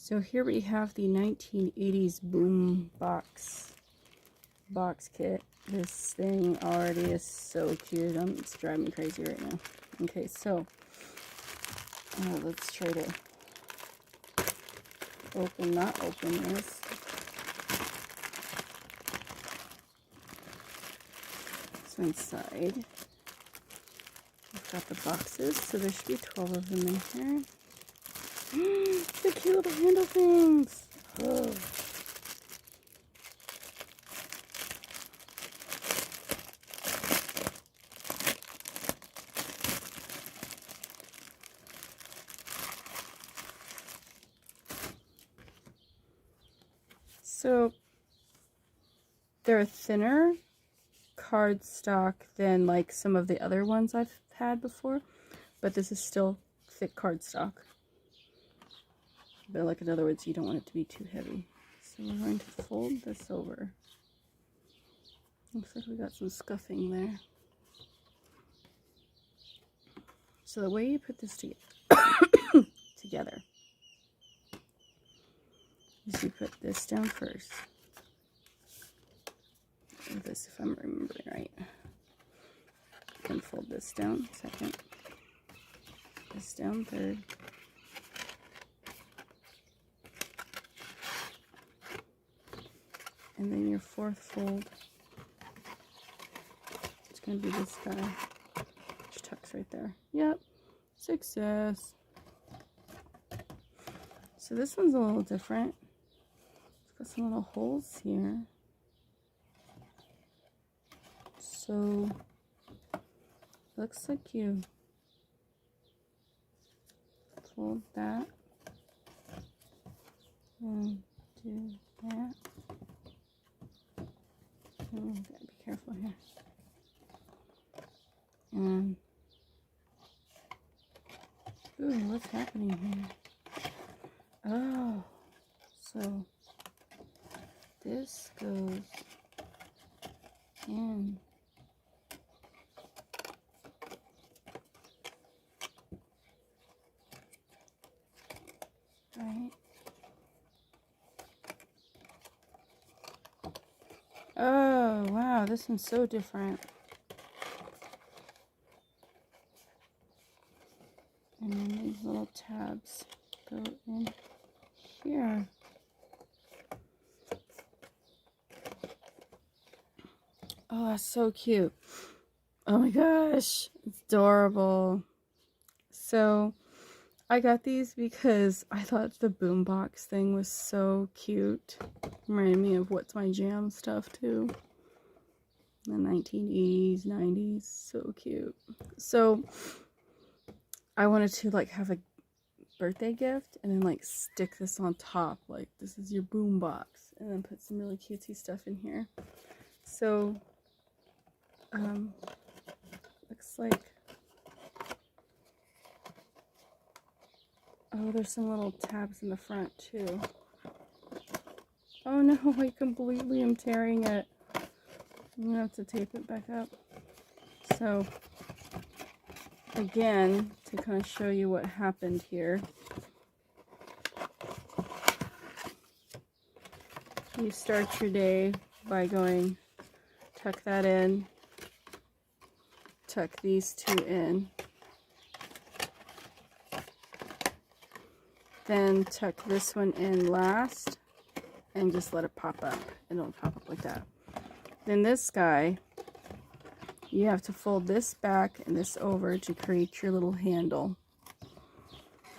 So here we have the 1980s Boombox box kit. This thing already is so cute. It's driving me crazy right now. Okay, so let's try to not open this. So inside, we've got the boxes. So there should be 12 of them in here. The cute little handle things. Oh. So they're thinner cardstock than like some of the other ones I've had before, but this is still thick cardstock. But like, in other words, you don't want it to be too heavy. So we're going to fold this over. Looks like we got some scuffing there. So the way you put this together is you put this down first. This, if I'm remembering right. Then fold this down second. This down third. And then your fourth fold, it's going to be this guy, which tucks right there. Yep, success. So this one's a little different. It's got some little holes here. So, looks like you fold that and do that. Oh, gotta be careful here. And ooh, what's happening here? Oh, so this goes in. Right. Oh, wow, this one's so different. And then these little tabs go in here. Oh, that's so cute. Oh my gosh, it's adorable. So I got these because I thought the boombox thing was so cute. Reminded me of What's My Jam stuff too. The 1980s, 90s, so cute. So I wanted to like have a birthday gift and then like stick this on top, like this is your boombox, and then put some really cutesy stuff in here. So looks like, oh, there's some little tabs in the front too. Oh no, I completely am tearing it. I'm gonna have to tape it back up. So again, to kind of show you what happened here, you start your day by going, tuck that in, tuck these two in, then tuck this one in last, and just let it pop up, and it'll pop up like that. Then this guy, you have to fold this back and this over to create your little handle.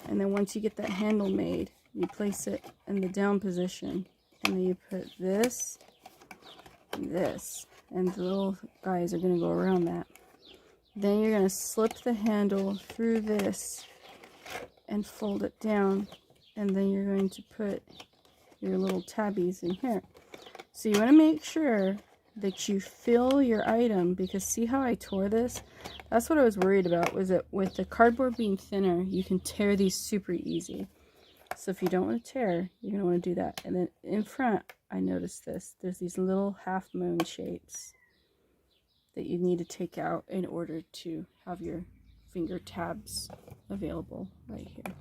And then once you get that handle made, you place it in the down position, and then you put this and this, and the little guys are going to go around that. Then you're going to slip the handle through this and fold it down, and then you're going to put your little tabbies in here. So you want to make sure that you fill your item, because see how I tore this? That's what I was worried about, was that with the cardboard being thinner, you can tear these super easy. So if you don't want to tear, you're going to want to do that. And then in front, I noticed this. There's these little half moon shapes that you need to take out in order to have your finger tabs available right here.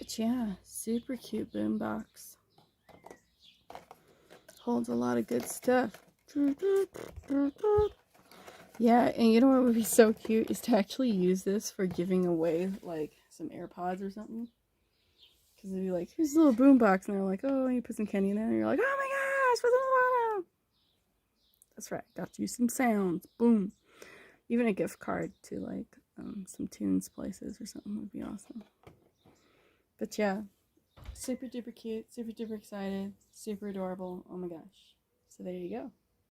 But yeah, super cute boombox. Holds a lot of good stuff. Yeah, and you know what would be so cute is to actually use this for giving away like some AirPods or something. Because it'd be like, here's a little boombox, and they're like, oh, you put some candy in there, and you're like, oh my gosh, what's in the bottom? That's right, got you some sounds. Boom. Even a gift card to like some tunes places or something would be awesome. But yeah, super duper cute, super duper excited, super adorable. Oh my gosh. So there you go.